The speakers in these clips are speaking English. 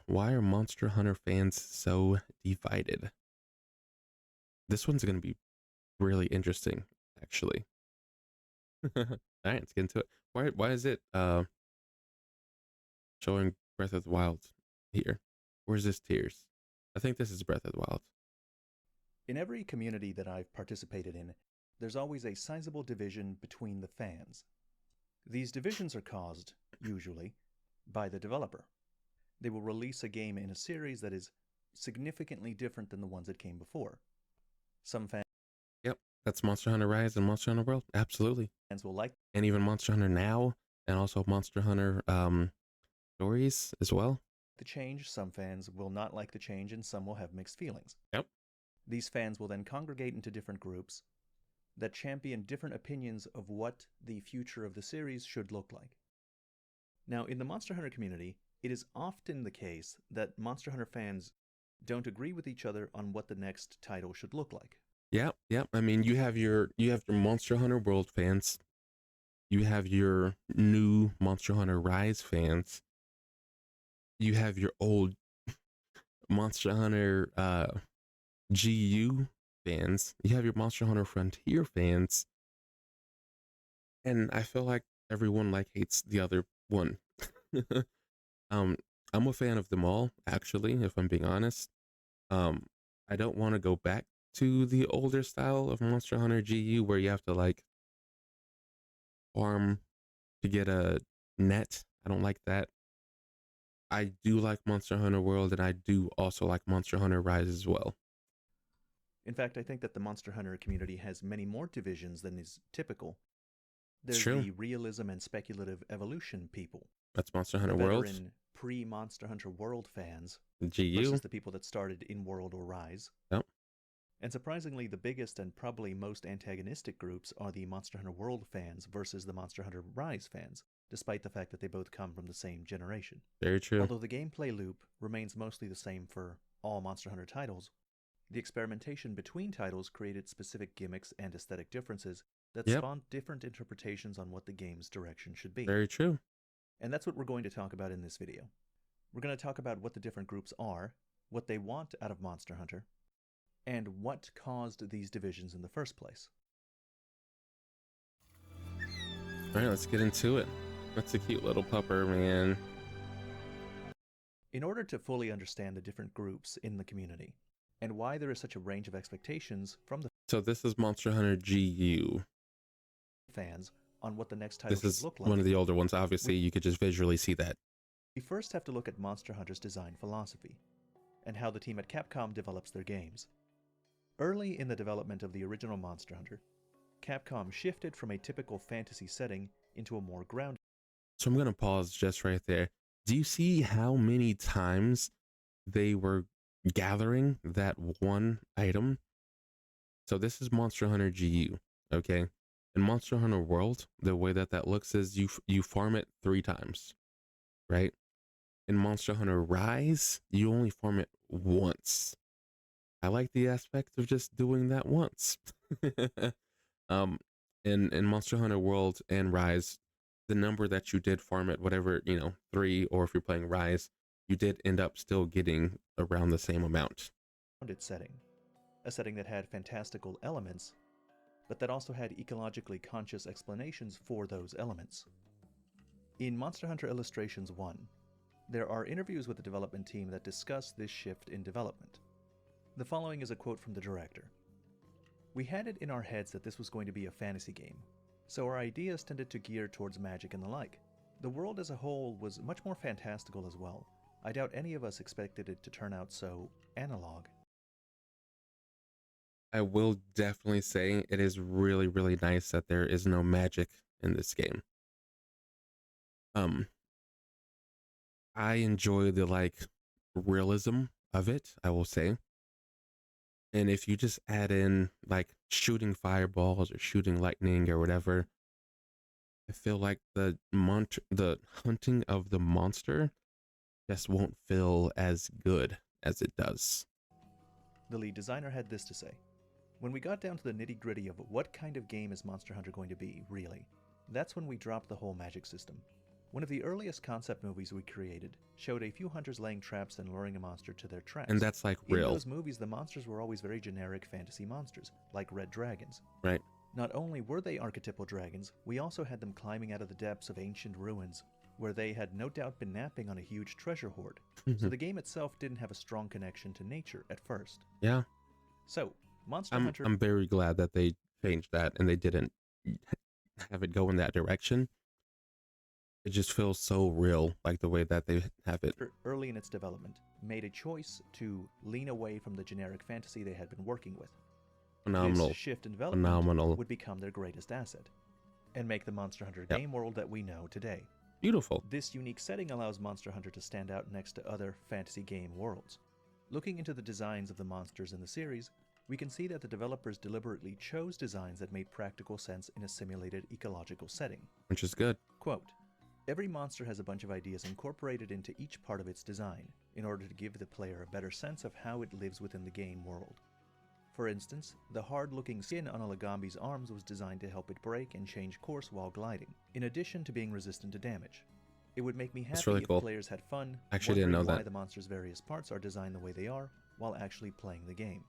Why are Monster Hunter fans so divided? This one's gonna be really interesting, actually. All right, let's get into it. Why is it showing Breath of the Wild here? Where's this Tears? I think this is Breath of the Wild. In every community that I've participated in, there's always a sizable division between the fans. These divisions are caused, usually, by the developer. They will release a game in a series that is significantly different than the ones that came before. Some fans Yep, that's Monster Hunter Rise and Monster Hunter World. Absolutely. will like And even Monster Hunter Now, and also Monster Hunter Stories as well. the change, some fans will not like the change, and some will have mixed feelings. Yep. These fans will then congregate into different groups that champion different opinions of what the future of the series should look like. Now, in the Monster Hunter community, it is often the case that Monster Hunter fans don't agree with each other on what the next title should look like. Yep. I mean, you have your Monster Hunter World fans. You have your new Monster Hunter Rise fans. You have your old Monster Hunter GU fans. You have your Monster Hunter Frontier fans. And I feel like everyone like hates the other one. I'm a fan of them all, actually, if I'm being honest. I don't want to go back to the older style of Monster Hunter GU where you have to like farm to get a net. I don't like that. I do like Monster Hunter World, and I do also like Monster Hunter Rise as well. In fact, I think that the Monster Hunter community has many more divisions than is typical. There's true. the realism and speculative evolution people. That's Monster Hunter the World. veteran pre-Monster Hunter World fans GU. versus the people that started in World or Rise. Yep. And surprisingly, the biggest and probably most antagonistic groups are the Monster Hunter World fans versus the Monster Hunter Rise fans, despite the fact that they both come from the same generation. Very true. Although the gameplay loop remains mostly the same for all Monster Hunter titles, the experimentation between titles created specific gimmicks and aesthetic differences that spawned different interpretations on what the game's direction should be. Very true. And that's what we're going to talk about in this video. We're going to talk about what the different groups are, what they want out of Monster Hunter, and what caused these divisions in the first place. All right, let's get into it. That's a cute little pupper, man. In order to fully understand the different groups in the community, and why there is such a range of expectations from the So this is Monster Hunter GU. fans on what the next title This is should look like. one of the older ones. Obviously, you could just visually see that. We first have to look at Monster Hunter's design philosophy, and how the team at Capcom develops their games. Early in the development of the original Monster Hunter, Capcom shifted from a typical fantasy setting into a more grounded. So I'm going to pause just right there. Do you see how many times they were gathering that one item? So this is Monster Hunter GU, okay? In Monster Hunter World, the way that looks is you farm it 3 times, right? In Monster Hunter Rise, you only farm it once. I like the aspect of just doing that once. In Monster Hunter World and Rise, the number that you did farm it, whatever, 3, or if you're playing Rise, you did end up still getting around the same amount. Setting, a setting that had fantastical elements, but that also had ecologically conscious explanations for those elements. In Monster Hunter Illustrations 1, there are interviews with the development team that discuss this shift in development. The following is a quote from the director. "We had it in our heads that this was going to be a fantasy game, so our ideas tended to gear towards magic and the like. The world as a whole was much more fantastical as well. I doubt any of us expected it to turn out so analog." I will definitely say it is really, really nice that there is no magic in this game. I enjoy the realism of it, I will say. And if you just add in like shooting fireballs or shooting lightning or whatever, I feel like the hunting of the monster just won't feel as good as it does. The lead designer had this to say: "When we got down to the nitty-gritty of what kind of game is Monster Hunter going to be, really, that's when we dropped the whole magic system. One of the earliest concept movies we created showed a few hunters laying traps and luring a monster to their traps. And that's like In real, those movies, the monsters were always very generic fantasy monsters, like red dragons. right? Not only were they archetypal dragons, we also had them climbing out of the depths of ancient ruins, where they had no doubt been napping on a huge treasure hoard. So the game itself didn't have a strong connection to nature at first. Yeah, So, Monster Hunter... I'm very glad that they changed that and they didn't have it go in that direction. It just feels so real, like the way that they have it. early in its development, made a choice to lean away from the generic fantasy they had been working with. Phenomenal. This shift in development Phenomenal. would become their greatest asset, and make the Monster Hunter game world that we know today. Beautiful. This unique setting allows Monster Hunter to stand out next to other fantasy game worlds. Looking into the designs of the monsters in the series, we can see that the developers deliberately chose designs that made practical sense in a simulated ecological setting. Which is good. Quote, "Every monster has a bunch of ideas incorporated into each part of its design in order to give the player a better sense of how it lives within the game world. For instance, the hard-looking skin on a Lagambi's arms was designed to help it brake and change course while gliding, in addition to being resistant to damage. It would make me happy really if cool. players had fun Actually didn't know wondering why that. the monster's various parts are designed the way they are while actually playing the game."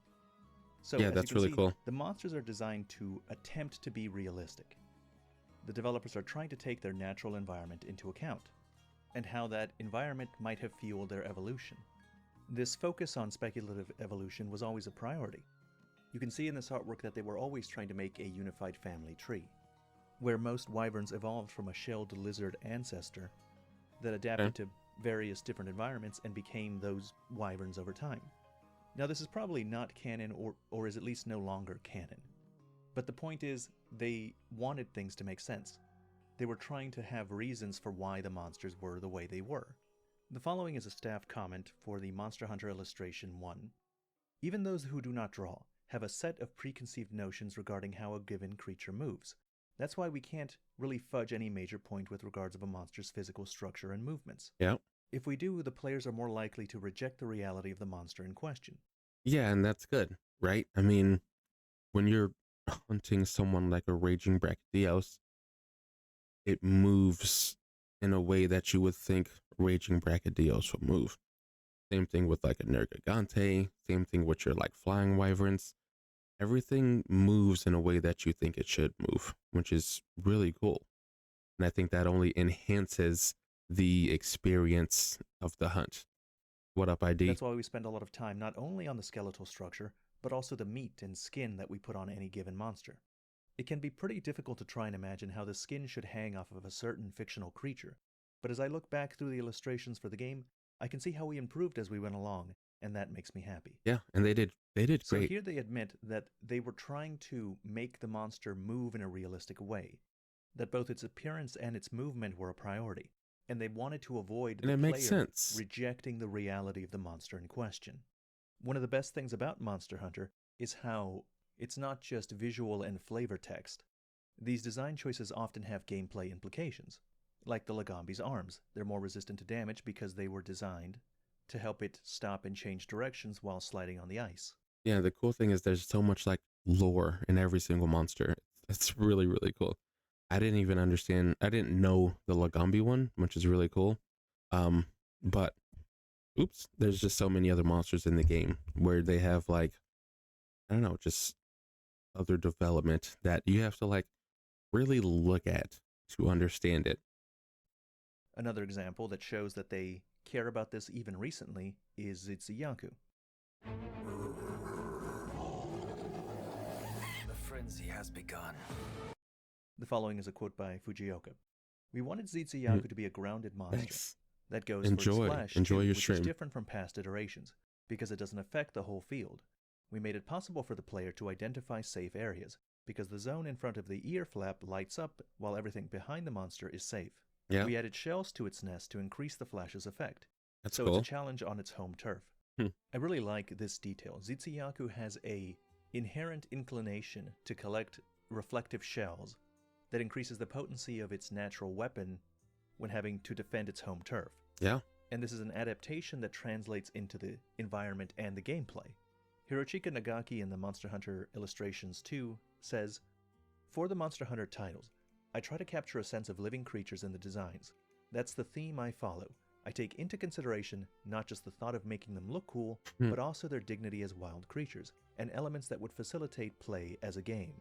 So, Yeah, as that's you can really see, cool. the monsters are designed to attempt to be realistic. The developers are trying to take their natural environment into account, and how that environment might have fueled their evolution. This focus on speculative evolution was always a priority. You can see in this artwork that they were always trying to make a unified family tree, where most wyverns evolved from a shelled lizard ancestor that adapted to various different environments and became those wyverns over time. Now, this is probably not canon, or is at least no longer canon. But the point is, they wanted things to make sense. They were trying to have reasons for why the monsters were the way they were. The following is a staff comment for the Monster Hunter Illustration 1. "Even those who do not draw have a set of preconceived notions regarding how a given creature moves. That's why we can't really fudge any major point with regards of a monster's physical structure and movements. Yeah. If we do, the players are more likely to reject the reality of the monster in question." Yeah, and that's good, right? I mean, when you're hunting someone like a raging brachydios, it moves in a way that you would think raging brachydios would move. Same thing with like a Nergigante, same thing with your like flying wyverns. Everything moves in a way that you think it should move, which is really cool. And I think that only enhances the experience of the hunt. What up, ID? That's why we spend a lot of time not only on the skeletal structure, but also the meat and skin that we put on any given monster. It can be pretty difficult to try and imagine how the skin should hang off of a certain fictional creature, but as I look back through the illustrations for the game, I can see how we improved as we went along, and that makes me happy. Yeah, and they did So great. here they admit that they were trying to make the monster move in a realistic way, that both its appearance and its movement were a priority, and they wanted to avoid And the it makes player sense. rejecting the reality of the monster in question. One of the best things about Monster Hunter is how it's not just visual and flavor text. These design choices often have gameplay implications. Like the Lagambi's arms, they're more resistant to damage because they were designed to help it stop and change directions while sliding on the ice. Yeah, the cool thing is there's so much like lore in every single monster. It's really, really cool. I didn't even understand, I didn't know the Lagambi one, which is really cool. But oops, there's just so many other monsters in the game where they have like, I don't know, just other development that you have to like really look at to understand it. Another example that shows that they care about this even recently is Zitsuyaku. The frenzy has begun. The following is a quote by Fujioka. "We wanted Zitsuyaku to be a grounded monster Thanks. that goes for its flash Enjoy too, your which stream. is different from past iterations, because it doesn't affect the whole field. We made it possible for the player to identify safe areas, because the zone in front of the ear flap lights up while everything behind the monster is safe. Yeah, We added shells to its nest to increase the flash's effect, that's so cool. it's a challenge on its home turf. I really like this detail. Zitsuyaku has a inherent inclination to collect reflective shells that increases the potency of its natural weapon when having to defend its home turf. Yeah, And this is an adaptation that translates into the environment and the gameplay. Hirochika Nagaki in the Monster Hunter Illustrations 2 says, "For the Monster Hunter titles, I try to capture a sense of living creatures in the designs. That's the theme I follow. I take into consideration not just the thought of making them look cool, Hmm. but also their dignity as wild creatures, and elements that would facilitate play as a game.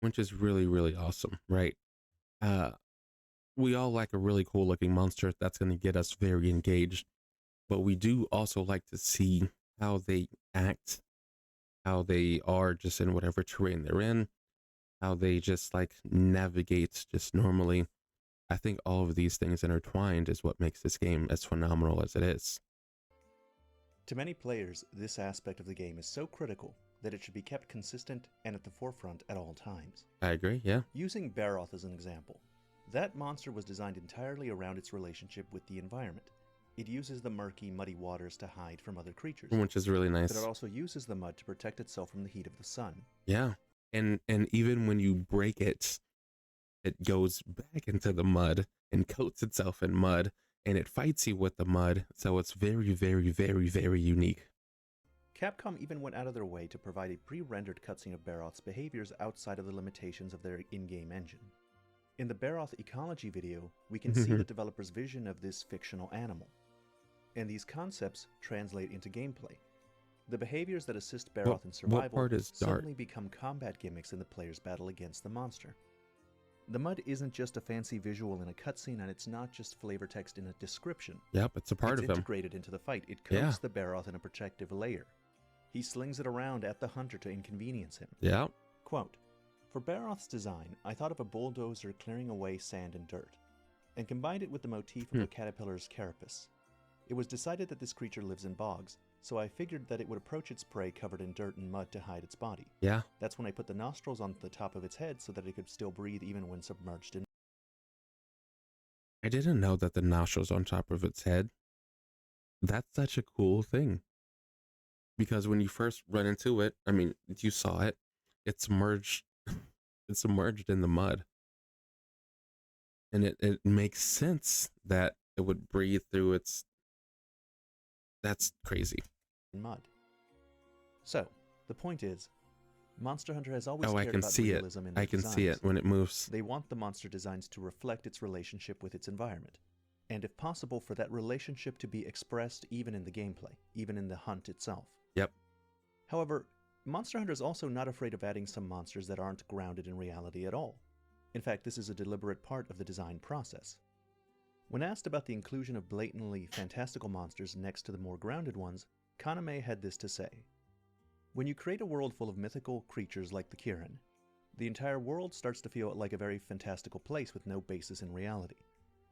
Which is really, really awesome, right? Uh, we all like a really cool looking monster that's going to get us very engaged, but we do also like to see how they act, how they are just in whatever terrain they're in, how they just like navigate just normally. I think all of these things intertwined is what makes this game as phenomenal as it is. To many players, this aspect of the game is so critical that it should be kept consistent and at the forefront at all times. I agree, yeah. Using Barroth as an example, that monster was designed entirely around its relationship with the environment. It uses the murky, muddy waters to hide from other creatures, Which is really but nice. it also uses the mud to protect itself from the heat of the sun. Yeah. And even when you break it, it goes back into the mud and coats itself in mud, and it fights you with the mud. So it's very, very, very, very unique. Capcom even went out of their way to provide a pre-rendered cutscene of Barroth's behaviors outside of the limitations of their in-game engine. In the Barroth ecology video, we can see the developer's vision of this fictional animal. And these concepts translate into gameplay. The behaviors that assist Barroth in survival part is dark? suddenly become combat gimmicks in the player's battle against the monster. The mud isn't just a fancy visual in a cutscene, and it's not just flavor text in a description. Yep, it's a part It's of him. integrated into the fight. It coats Yeah. the Barroth in a protective layer. He slings it around at the hunter to inconvenience him. Yeah. Quote, "For Barroth's design, I thought of a bulldozer clearing away sand and dirt, and combined it with the motif of a caterpillar's carapace. It was decided that this creature lives in bogs, so I figured that it would approach its prey covered in dirt and mud to hide its body. Yeah. That's when I put the nostrils on the top of its head so that it could still breathe even when submerged in." I didn't know that the nostrils on top of its head. That's such a cool thing. Because when you first run into it, I mean, you saw it, it's submerged, it's submerged in the mud. And it makes sense that it would breathe through its. That's crazy. Mud. So, the point is, Monster Hunter has always Oh, I cared can about see it. realism in their I can see designs. it when it moves. They want the monster designs to reflect its relationship with its environment, and if possible, for that relationship to be expressed even in the gameplay, even in the hunt itself. Yep. However, Monster Hunter is also not afraid of adding some monsters that aren't grounded in reality at all. In fact, this is a deliberate part of the design process. When asked about the inclusion of blatantly fantastical monsters next to the more grounded ones, Kaname had this to say. "When you create a world full of mythical creatures like the Kirin, the entire world starts to feel like a very fantastical place with no basis in reality.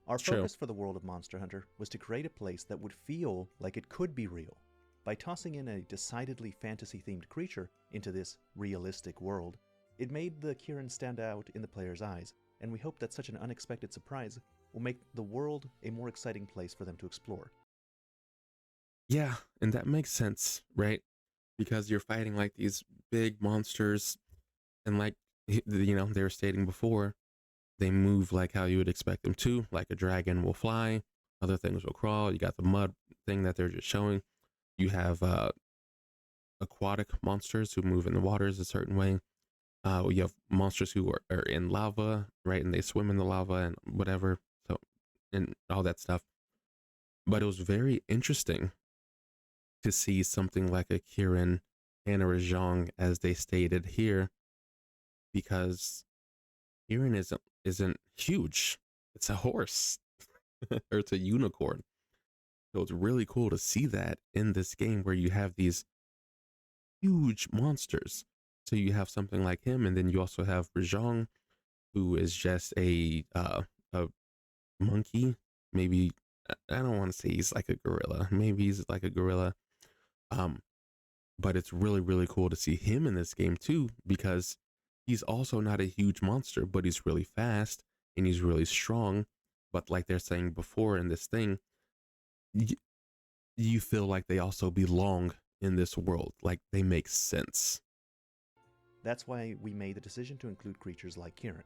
Our True. focus for the world of Monster Hunter was to create a place that would feel like it could be real. By tossing in a decidedly fantasy-themed creature into this realistic world, it made the Kirin stand out in the player's eyes, and we hope that such an unexpected surprise will make the world a more exciting place for them to explore." Yeah, and that makes sense, right? Because you're fighting like these big monsters, and like they were stating before, they move like how you would expect them to. Like a dragon will fly, other things will crawl. You got the mud thing that they're just showing. You have aquatic monsters who move in the waters a certain way. You have monsters who are in lava, right? And they swim in the lava and whatever. So, and all that stuff. But it was very interesting to see something like a Kirin and a Rajang, as they stated here, because Kirin isn't huge. It's a horse, or it's a unicorn. So it's really cool to see that in this game where you have these huge monsters. So you have something like him, and then you also have Rajang, who is just a monkey. Maybe I don't want to say he's like a gorilla. Maybe he's like a gorilla. But it's really, really cool to see him in this game too, because he's also not a huge monster, but he's really fast and he's really strong. But like they're saying before in this thing, you feel like they also belong in this world. Like they make sense. That's why we made the decision to include creatures like Kirin.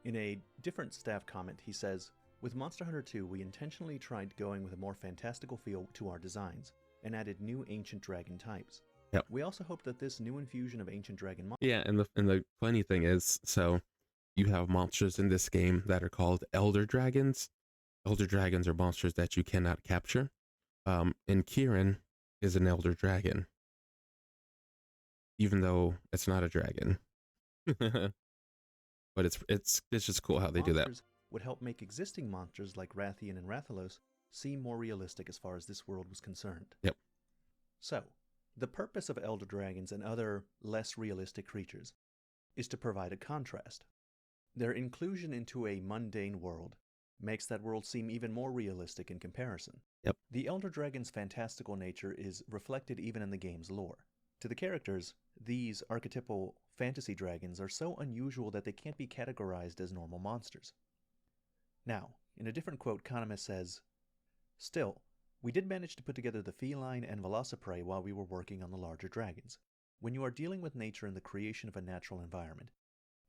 In a different staff comment, he says, "With Monster Hunter 2, we intentionally tried going with a more fantastical feel to our designs, and added new ancient dragon types. Yep. We also hope that this new infusion of ancient dragon Yeah, and the funny thing is, so you have monsters in this game that are called elder dragons, Elder dragons are monsters that you cannot capture. And Kieran is an elder dragon, even though it's not a dragon. But it's just cool how they do that. Monsters would help make existing monsters like Rathian and Rathalos seem more realistic as far as this world was concerned. Yep. So, the purpose of elder dragons and other less realistic creatures is to provide a contrast. Their inclusion into a mundane world makes that world seem even more realistic in comparison. Yep. The elder dragon's fantastical nature is reflected even in the game's lore. To the characters, these archetypal fantasy dragons are so unusual that they can't be categorized as normal monsters. Now, in a different quote, Kaname says, "Still, we did manage to put together the feline and velociprey while we were working on the larger dragons. When you are dealing with nature and the creation of a natural environment,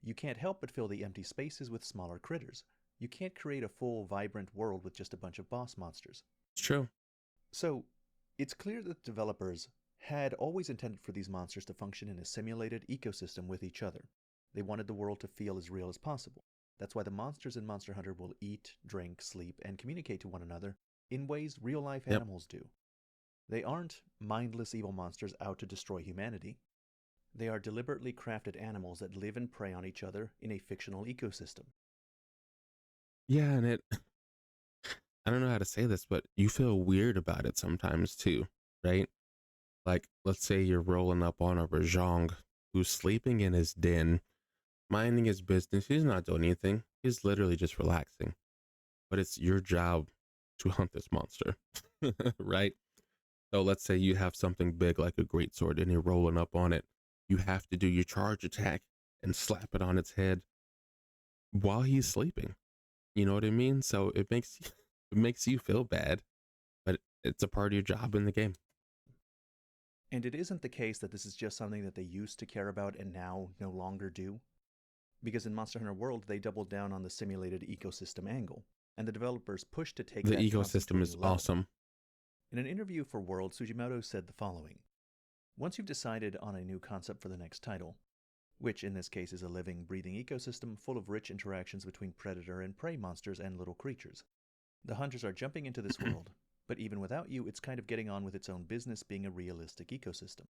you can't help but fill the empty spaces with smaller critters. You can't create a full, vibrant world with just a bunch of boss monsters." It's true. So, it's clear that developers had always intended for these monsters to function in a simulated ecosystem with each other. They wanted the world to feel as real as possible. That's why the monsters in Monster Hunter will eat, drink, sleep, and communicate to one another in ways real-life animals do. They aren't mindless evil monsters out to destroy humanity. They are deliberately crafted animals that live and prey on each other in a fictional ecosystem. Yeah, and I don't know how to say this, but you feel weird about it sometimes too, right? Like, let's say you're rolling up on a Rajong who's sleeping in his den, minding his business. He's not doing anything. He's literally just relaxing. But it's your job to hunt this monster, right? So let's say you have something big like a greatsword and you're rolling up on it. You have to do your charge attack and slap it on its head while he's sleeping. You know what I mean? So it makes you feel bad, but it's a part of your job in the game. And it isn't the case that this is just something that they used to care about and now no longer do. Because in Monster Hunter World, they doubled down on the simulated ecosystem angle, and the developers pushed to take The that concept to ecosystem a is new level. awesome. In an interview for World, Tsujimoto said the following: "Once you've decided on a new concept for the next title, which in this case is a living, breathing ecosystem full of rich interactions between predator and prey monsters and little creatures, the hunters are jumping into this world, but even without you, it's kind of getting on with its own business being a realistic ecosystem."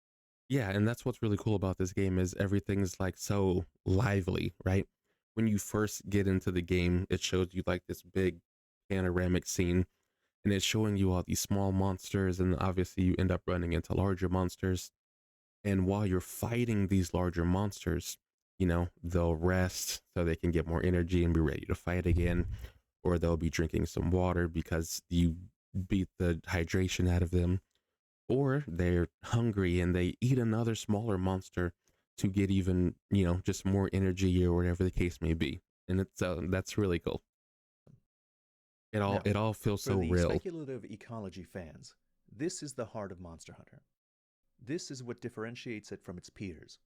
Yeah, and that's what's really cool about this game is everything's like so lively, right? When you first get into the game, it shows you like this big panoramic scene, and it's showing you all these small monsters, and obviously you end up running into larger monsters. And while you're fighting these larger monsters, you know, they'll rest so they can get more energy and be ready to fight again, or they'll be drinking some water because you beat the hydration out of them, or they're hungry and they eat another smaller monster to get even, you know, just more energy or whatever the case may be. And it's that's really cool. Now, It all feels for so the real. speculative ecology fans, this is the heart of Monster Hunter. This is what differentiates it from its peers.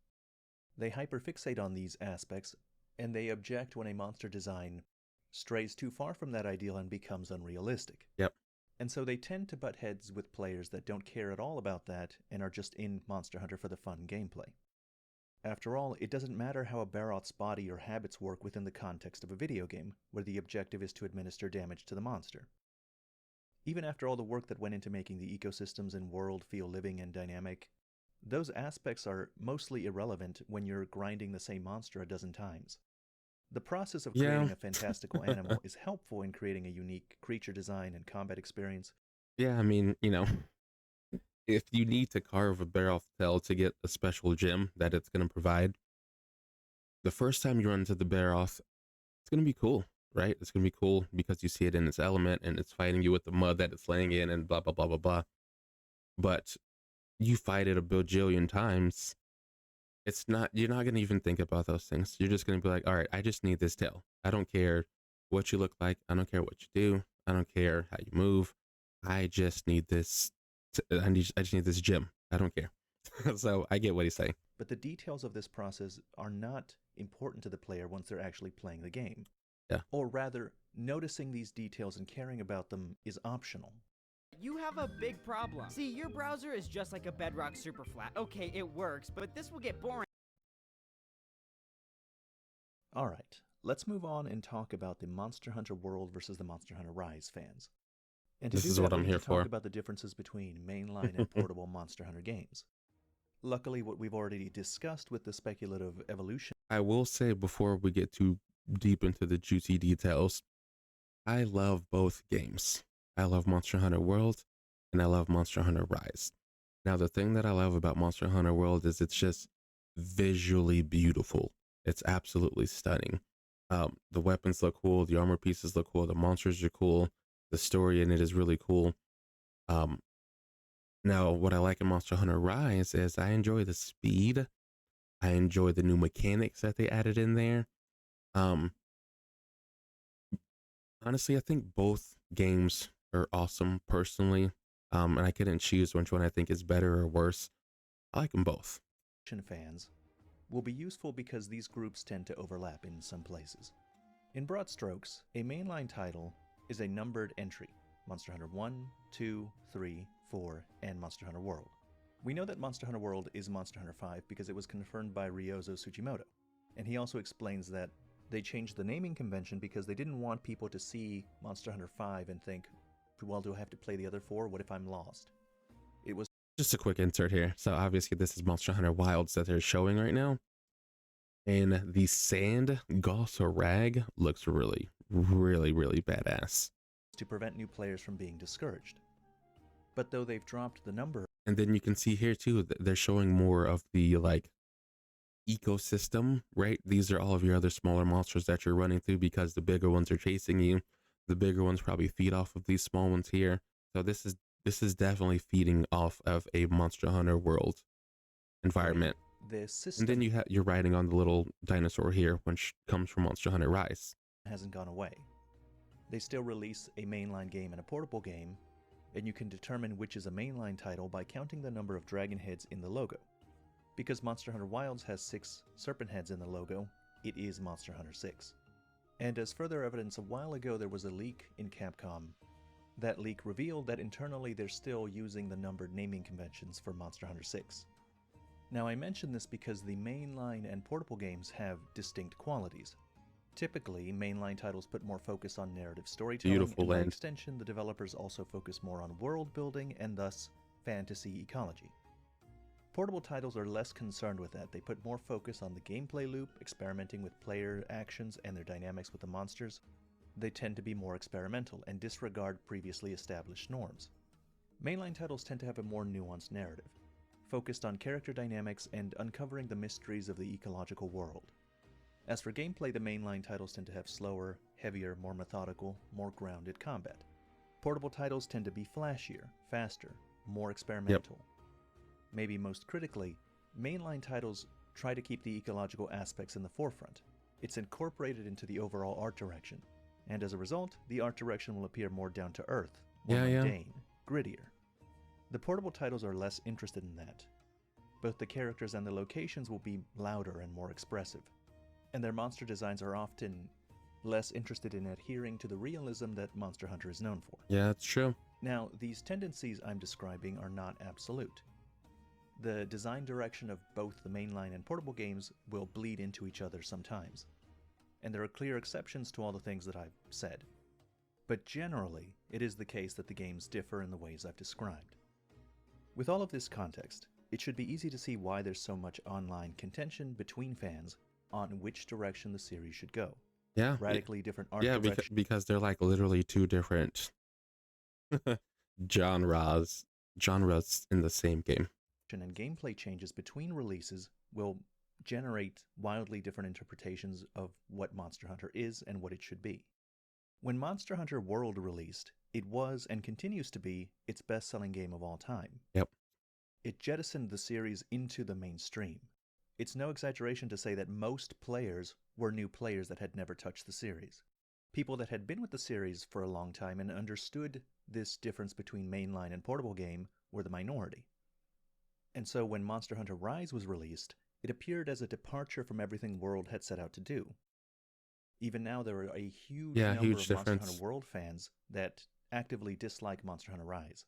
They hyperfixate on these aspects, and they object when a monster design strays too far from that ideal and becomes unrealistic. Yep. And so they tend to butt heads with players that don't care at all about that and are just in Monster Hunter for the fun gameplay. After all, it doesn't matter how a Baroth's body or habits work within the context of a video game, where the objective is to administer damage to the monster. Even after all the work that went into making the ecosystems and world feel living and dynamic, those aspects are mostly irrelevant when you're grinding the same monster a dozen times. The process of creating a fantastical animal is helpful in creating a unique creature design and combat experience. Yeah, I mean, you know, if you need to carve a Baroth tail to get a special gem that it's going to provide, the first time you run into the Baroth, it's going to be cool, right? It's going to be cool because you see it in its element and it's fighting you with the mud that it's laying in and blah, blah, blah, blah, blah. But you fight it a bajillion times. You're not going to even think about those things. You're just going to be like, all right, I just need this tail. I don't care what you look like. I don't care what you do. I don't care how you move. I just need this. I just need this gem. I don't care. So I get what he's saying. But the details of this process are not important to the player once they're actually playing the game. Yeah. Or rather, noticing these details and caring about them is optional. You have a big problem. See, your browser is just like a Bedrock Superflat. Okay, it works, but this will get boring. Alright, let's move on and talk about the Monster Hunter World versus the Monster Hunter Rise fans. And to This do is that, what we I'm need here to talk for. about the differences between mainline and portable Monster Hunter games. Luckily, what we've already discussed with the speculative evolution. I will say before we get too deep into the juicy details, I love both games. I love Monster Hunter World and I love Monster Hunter Rise. Now, the thing that I love about Monster Hunter World is it's just visually beautiful. It's absolutely stunning. The weapons look cool, the armor pieces look cool, the monsters are cool, the story in it is really cool. Um, Now, what I like in Monster Hunter Rise is I enjoy the speed. I enjoy the new mechanics that they added in there. Um, Honestly, I think both games are awesome personally. And I couldn't choose which one I think is better or worse. I like them both. Fans will be useful because these groups tend to overlap in some places. In broad strokes, a mainline title is a numbered entry: Monster Hunter 1, 2, 3, 4, and Monster Hunter World. We know that Monster Hunter World is Monster Hunter 5 because it was confirmed by Ryozo Tsuchimoto, and he also explains that they changed the naming convention because they didn't want people to see Monster Hunter 5 and think, well, do I have to play the other 4? What if I'm lost? It was Just a quick insert here. So obviously this is Monster Hunter Wilds that they're showing right now. And the sand Gossa rag looks really, really badass. to prevent new players from being discouraged. But though they've dropped the number, And then you can see here too, they're showing more of the like ecosystem, right? These are all of your other smaller monsters that you're running through because the bigger ones are chasing you. The bigger ones probably feed off of these small ones here. So this is definitely feeding off of a Monster Hunter World environment. the And system then you're riding on the little dinosaur here, which comes from Monster Hunter Rise. hasn't gone away. They still release a mainline game and a portable game, and you can determine which is a mainline title by counting the number of dragon heads in the logo. Because Monster Hunter Wilds has 6 serpent heads in the logo, it is Monster Hunter 6. And as further evidence, a while ago there was a leak in Capcom. That leak revealed that internally they're still using the numbered naming conventions for Monster Hunter 6. Now I mention this because the mainline and portable games have distinct qualities. Typically, mainline titles put more focus on narrative storytelling, Beautiful and by land. extension, the developers also focus more on world building and thus fantasy ecology. Portable titles are less concerned with that. They put more focus on the gameplay loop, experimenting with player actions and their dynamics with the monsters. They tend to be more experimental and disregard previously established norms. Mainline titles tend to have a more nuanced narrative, focused on character dynamics and uncovering the mysteries of the ecological world. As for gameplay, the mainline titles tend to have slower, heavier, more methodical, more grounded combat. Portable titles tend to be flashier, faster, more experimental. Maybe most critically, mainline titles try to keep the ecological aspects in the forefront. It's incorporated into the overall art direction, and as a result, the art direction will appear more down to earth, more mundane, grittier. The portable titles are less interested in that. Both the characters and the locations will be louder and more expressive, and their monster designs are often less interested in adhering to the realism that Monster Hunter is known for. Yeah, that's true. Now, these tendencies I'm describing are not absolute. The design direction of both the mainline and portable games will bleed into each other sometimes, and there are clear exceptions to all the things that I've said. But generally, it is the case that the games differ in the ways I've described. With all of this context, it should be easy to see why there's so much online contention between fans on which direction the series should go. Yeah. Radically different art Yeah, direction because they're like literally two different genres in the same game. and gameplay changes between releases will generate wildly different interpretations of what Monster Hunter is and what it should be. When Monster Hunter World released, it was and continues to be its best-selling game of all time. Yep. It jettisoned the series into the mainstream. It's no exaggeration to say that most players were new players that had never touched the series. People that had been with the series for a long time and understood this difference between mainline and portable game were the minority. And so when Monster Hunter Rise was released, it appeared as a departure from everything World had set out to do. Even now, there are a huge number of Monster Hunter World fans that actively dislike Monster Hunter Rise.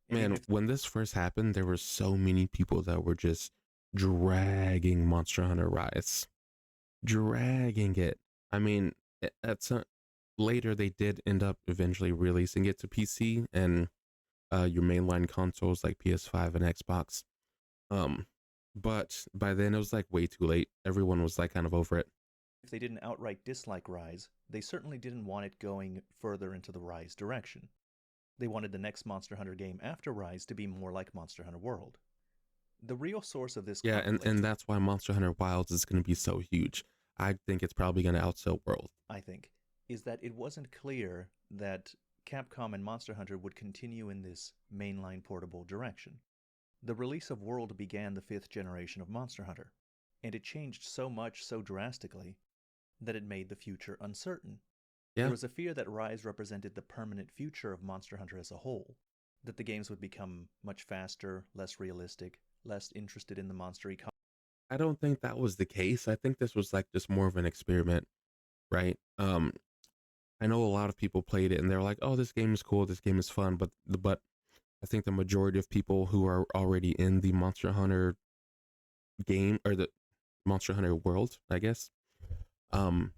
Man, when this first happened, there were so many people that were just dragging Monster Hunter Rise. Dragging it. I mean, at some later they did end up eventually releasing it to PC and your mainline consoles like PS5 and Xbox. Um, but by then it was like way too late. Everyone was like kind of over it. If they didn't outright dislike Rise, they certainly didn't want it going further into the Rise direction. They wanted the next Monster Hunter game after Rise to be more like Monster Hunter World. The real source of this Yeah, conflict, and that's why Monster Hunter Wilds is going to be so huge. I think it's probably going to outsell World. I think, is that it wasn't clear that Capcom and Monster Hunter would continue in this mainline portable direction. The release of World began the 5th generation of Monster Hunter, and it changed so much so drastically that it made the future uncertain. Yeah. There was a fear that Rise represented the permanent future of Monster Hunter as a whole, that the games would become much faster, less realistic, less interested in the monster ecology. I don't think that was the case. I think this was like just more of an experiment, right? I know a lot of people played it and they're like, "Oh, this game is cool. This game is fun." But I think the majority of people who are already in the Monster Hunter game or the Monster Hunter world, I guess, um,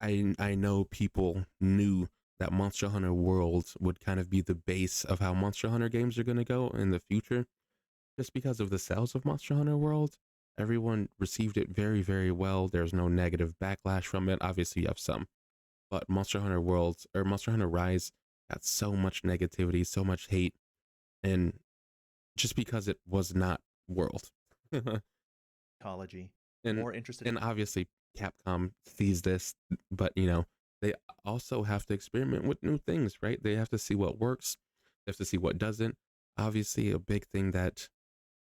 I know people knew that Monster Hunter World would kind of be the base of how Monster Hunter games are going to go in the future, just because of the sales of Monster Hunter World. Everyone received it very, very well. There's no negative backlash from it. Obviously, you have some, but Monster Hunter World or Monster Hunter Rise got so much negativity, so much hate, and just because it was not World. Ecology, and more interested and in obviously Capcom sees this, but you know they also have to experiment with new things, right? They have to see what works, they have to see what doesn't. Obviously, a big thing that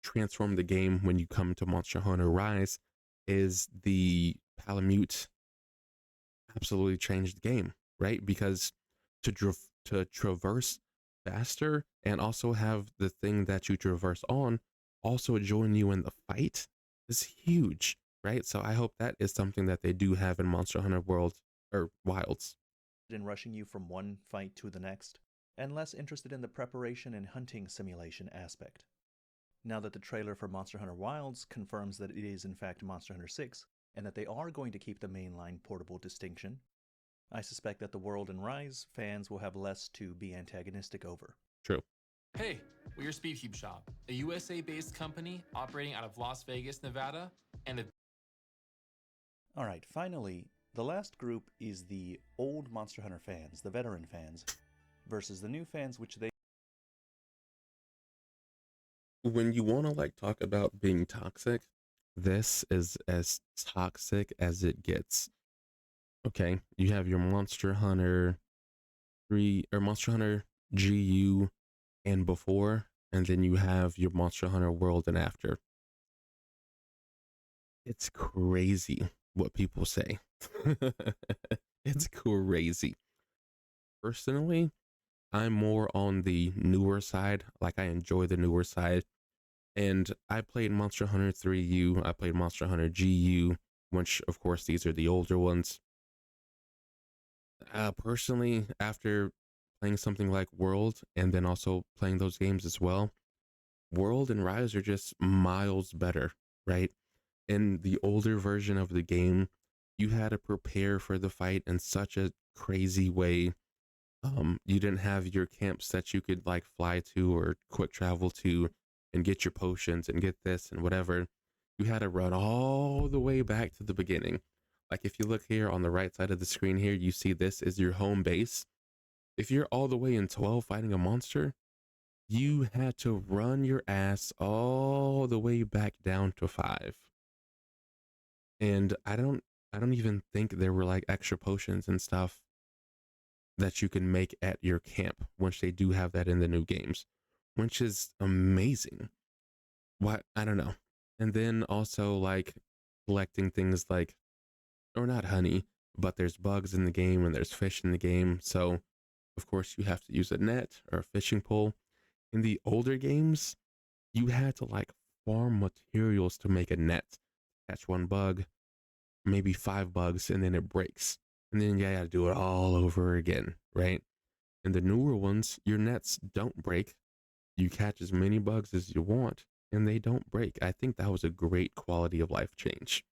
transformed the game when you come to Monster Hunter Rise is the Palamute. Absolutely changed the game, right? Because to traverse faster and also have the thing that you traverse on also join you in the fight is huge, right? So I hope that is something that they do have in Monster Hunter World or Wilds. in rushing you from one fight to the next, and less interested in the preparation and hunting simulation aspect. Now that the trailer for Monster Hunter Wilds confirms that it is in fact Monster Hunter 6, and that they are going to keep the mainline portable distinction, I suspect that the World and Rise fans will have less to be antagonistic over. True. Hey, we're your Speedcube shop, a USA-based company operating out of Las Vegas, Nevada, and a Alright, finally, the last group is the old Monster Hunter fans, the veteran fans, versus the new fans which they When you want to like talk about being toxic, this is as toxic as it gets. Okay, you have your Monster Hunter 3 or Monster Hunter GU and before, and then you have your Monster Hunter World and after. It's crazy what people say. It's crazy. Personally, I'm more on the newer side. Like I enjoy the newer side. And I played Monster Hunter 3U. I played Monster Hunter GU, which of course these are the older ones. Personally, after playing something like World and then also playing those games as well, World and Rise are just miles better, right? In the older version of the game, you had to prepare for the fight in such a crazy way. You didn't have your camps that you could like fly to or quick travel to and get your potions and get this and whatever. You had to run all the way back to the beginning. Like if you look here on the right side of the screen here, you see this is your home base. If you're all the way in 12 fighting a monster, you had to run your ass all the way back down to 5. And I don't even think there were like extra potions and stuff that you can make at your camp, which they do have that in the new games, which is amazing. What I don't know. And then also like collecting things like, or not honey, but there's bugs in the game and there's fish in the game. So of course you have to use a net or a fishing pole. In the older games, you had to like farm materials to make a net, catch one bug, maybe 5 bugs, and then it breaks. And then you gotta do it all over again, right? In the newer ones, your nets don't break. You catch as many bugs as you want, and they don't break. I think that was a great quality of life change.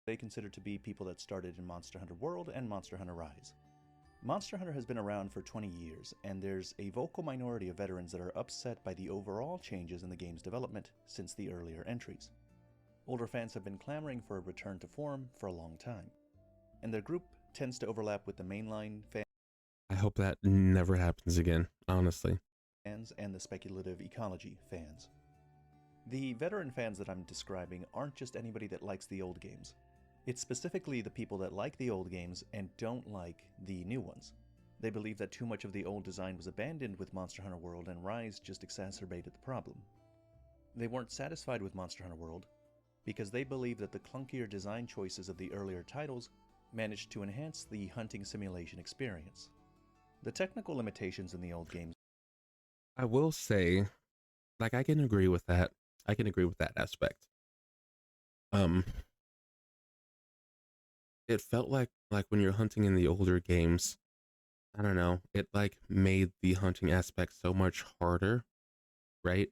they consider to be people that started in Monster Hunter World and Monster Hunter Rise. Monster Hunter has been around for 20 years, and there's a vocal minority of veterans that are upset by the overall changes in the game's development since the earlier entries. Older fans have been clamoring for a return to form for a long time, and their group tends to overlap with the mainline I hope that never happens again, honestly. fans and the speculative ecology fans. The veteran fans that I'm describing aren't just anybody that likes the old games. It's specifically the people that like the old games and don't like the new ones. They believe that too much of the old design was abandoned with Monster Hunter World, and Rise just exacerbated the problem. They weren't satisfied with Monster Hunter World because they believe that the clunkier design choices of the earlier titles managed to enhance the hunting simulation experience. The technical limitations in the old games I will say, like, I can agree with that. I can agree with that aspect. It felt like when you're hunting in the older games, I don't know, it like made the hunting aspect so much harder, right?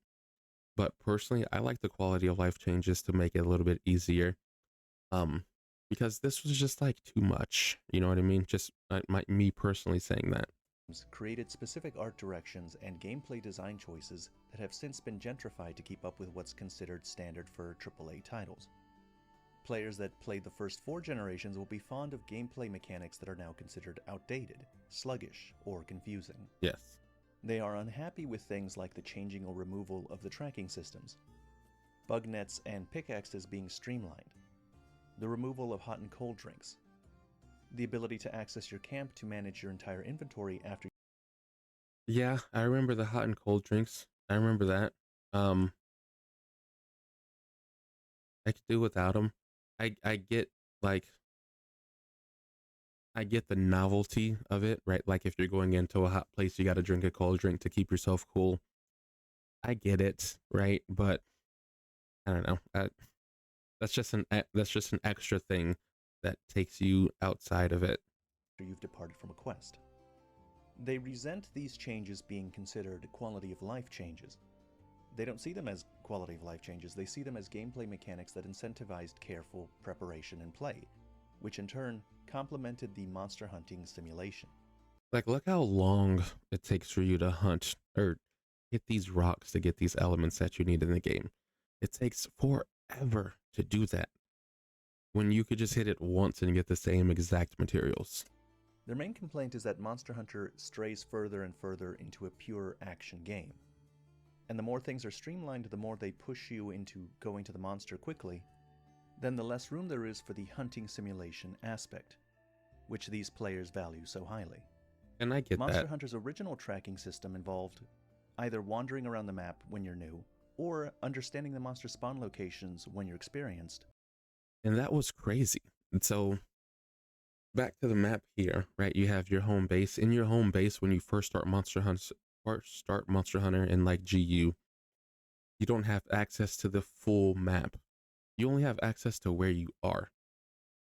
But personally, I like the quality of life changes to make it a little bit easier. Um, because this was just like too much. You know what I mean? Just me personally saying that. created specific art directions and gameplay design choices that have since been gentrified to keep up with what's considered standard for AAA titles. Players that played the first 4 generations will be fond of gameplay mechanics that are now considered outdated, sluggish, or confusing. Yes. They are unhappy with things like the changing or removal of the tracking systems, bug nets and pickaxes being streamlined, the removal of hot and cold drinks, the ability to access your camp to manage your entire inventory after. Yeah, I remember the hot and cold drinks. I remember that. I could do without them. I get like I get the novelty of it, right? Like if you're going into a hot place, you got to drink a cold drink to keep yourself cool. I get it, right? But I don't know. That's just an extra thing that takes you outside of it. You've departed from a quest. They resent these changes being considered quality of life changes. They don't see them as quality of life changes, they see them as gameplay mechanics that incentivized careful preparation and play, which in turn complemented the monster hunting simulation. Like, look how long it takes for you to hunt or hit these rocks to get these elements that you need in the game. It takes forever to do that when you could just hit it once and get the same exact materials. Their main complaint is that Monster Hunter strays further and further into a pure action game. And the more things are streamlined, the more they push you into going to the monster quickly, then the less room there is for the hunting simulation aspect, which these players value so highly. And I get Monster that. Hunter's original tracking system involved either wandering around the map when you're new, or understanding the monster spawn locations when you're experienced. And that was crazy. And so back to the map here, right? You have your home base. In your home base, when you first start Monster Hunter in like GU, you don't have access to the full map. You only have access to where you are.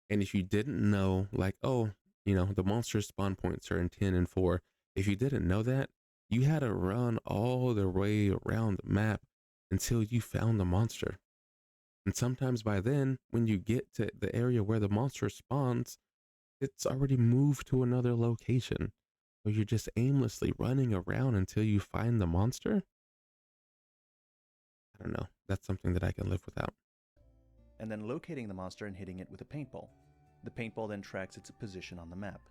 And if you didn't know, like, oh, you know, the monster spawn points are in 10 and 4. If you didn't know that, you had to run all the way around the map until you found the monster. And sometimes by then, when you get to the area where the monster spawns, it's already moved to another location. So you're just aimlessly running around until you find the monster. I don't know. That's something that I can live without. And then locating the monster and hitting it with a paintball. The paintball then tracks its position on the map.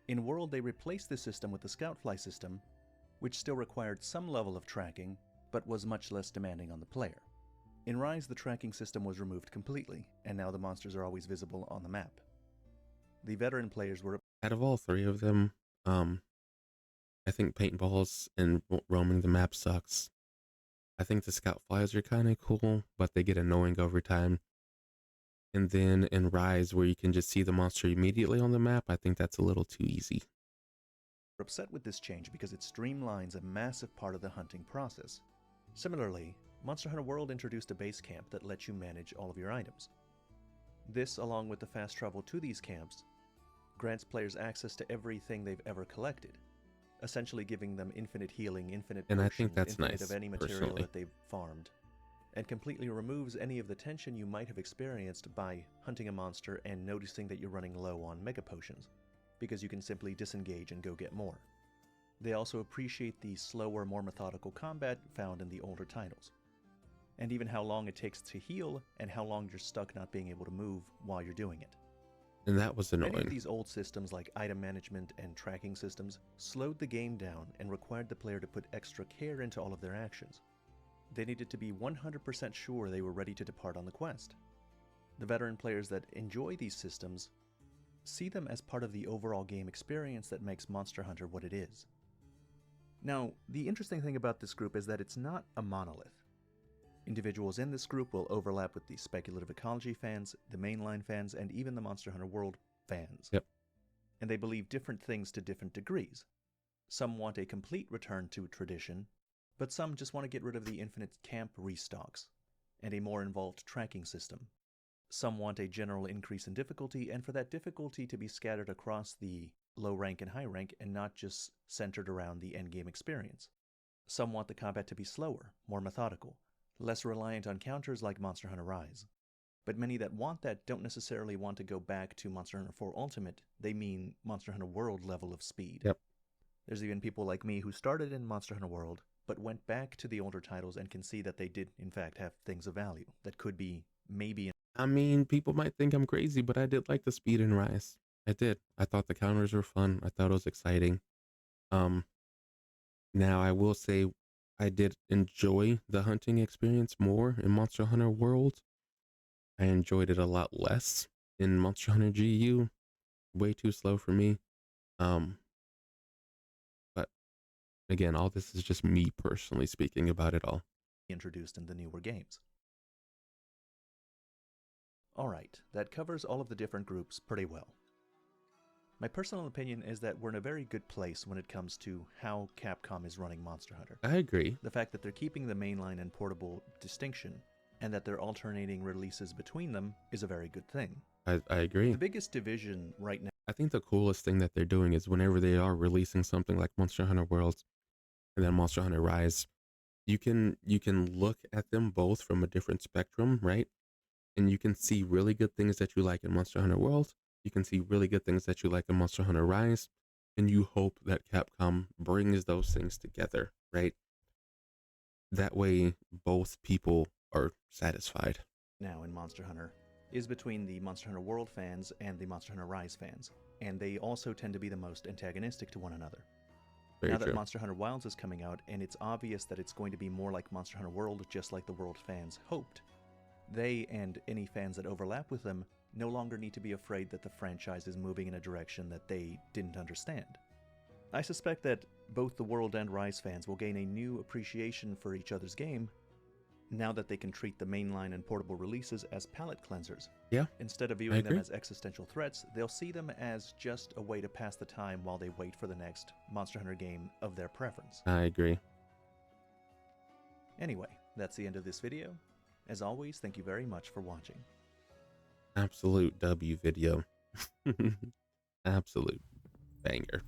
In World, they replaced this system with the Scoutfly system, which still required some level of tracking, but was much less demanding on the player. In Rise, the tracking system was removed completely, and now the monsters are always visible on the map. The veteran players were... Out of all 3 of them, I think paintballs and roaming the map sucks. I think the scout flies are kind of cool, but they get annoying over time. And then in Rise, where you can just see the monster immediately on the map, I think that's a little too easy. upset with this change because it streamlines a massive part of the hunting process. Similarly, Monster Hunter World introduced a base camp that lets you manage all of your items. This, along with the fast travel to these camps, grants players access to everything they've ever collected, essentially giving them infinite healing, infinite And potions, I think that's infinite nice, of any material personally. that they've farmed, and completely removes any of the tension you might have experienced by hunting a monster and noticing that you're running low on mega potions, because you can simply disengage and go get more. They also appreciate the slower, more methodical combat found in the older titles, and even how long it takes to heal and how long you're stuck not being able to move while you're doing it. And that was Many of annoying. these old systems like item management and tracking systems slowed the game down and required the player to put extra care into all of their actions. They needed to be 100% sure they were ready to depart on the quest. The veteran players that enjoy these systems see them as part of the overall game experience that makes Monster Hunter what it is. Now, the interesting thing about this group is that it's not a monolith. Individuals in this group will overlap with the speculative ecology fans, the mainline fans, and even the Monster Hunter World fans. Yep. And they believe different things to different degrees. Some want a complete return to tradition, but some just want to get rid of the infinite camp restocks and a more involved tracking system. Some want a general increase in difficulty, and for that difficulty to be scattered across the low rank and high rank and not just centered around the endgame experience. Some want the combat to be slower, more methodical, less reliant on counters like Monster Hunter Rise. But many that want that don't necessarily want to go back to Monster Hunter 4 Ultimate, they mean Monster Hunter World level of speed. Yep. There's even people like me who started in Monster Hunter World, but went back to the older titles and can see that they did in fact have things of value that could be maybe. I mean, people might think I'm crazy, but I did like the speed in Rise. I did. I thought the counters were fun. I thought it was exciting. Now I will say I did enjoy the hunting experience more in Monster Hunter World. I enjoyed it a lot less in Monster Hunter GU. Way too slow for me. But again, all this is just me personally speaking about it all. Introduced in the newer games. Alright, that covers all of the different groups pretty well. My personal opinion is that we're in a very good place when it comes to how Capcom is running Monster Hunter. I agree. The fact that they're keeping the mainline and portable distinction, and that they're alternating releases between them, is a very good thing. I agree. The biggest division right now. I think the coolest thing that they're doing is whenever they are releasing something like Monster Hunter World and then Monster Hunter Rise, you can look at them both from a different spectrum, right? And you can see really good things that you like in Monster Hunter World. You can see really good things that you like in Monster Hunter Rise. And you hope that Capcom brings those things together, right? That way, both people are satisfied. Now in Monster Hunter is between the Monster Hunter World fans and the Monster Hunter Rise fans, and they also tend to be the most antagonistic to one another. Very now true. that Monster Hunter Wilds is coming out, and it's obvious that it's going to be more like Monster Hunter World, just like the World fans hoped, they and any fans that overlap with them no longer need to be afraid that the franchise is moving in a direction that they didn't understand. I suspect that both the World and Rise fans will gain a new appreciation for each other's game now that they can treat the mainline and portable releases as palate cleansers. Yeah, Instead of I viewing them agree. as existential threats, they'll see them as just a way to pass the time while they wait for the next Monster Hunter game of their preference. I agree. Anyway, that's the end of this video. As always, thank you very much for watching. Absolute W video. Absolute banger.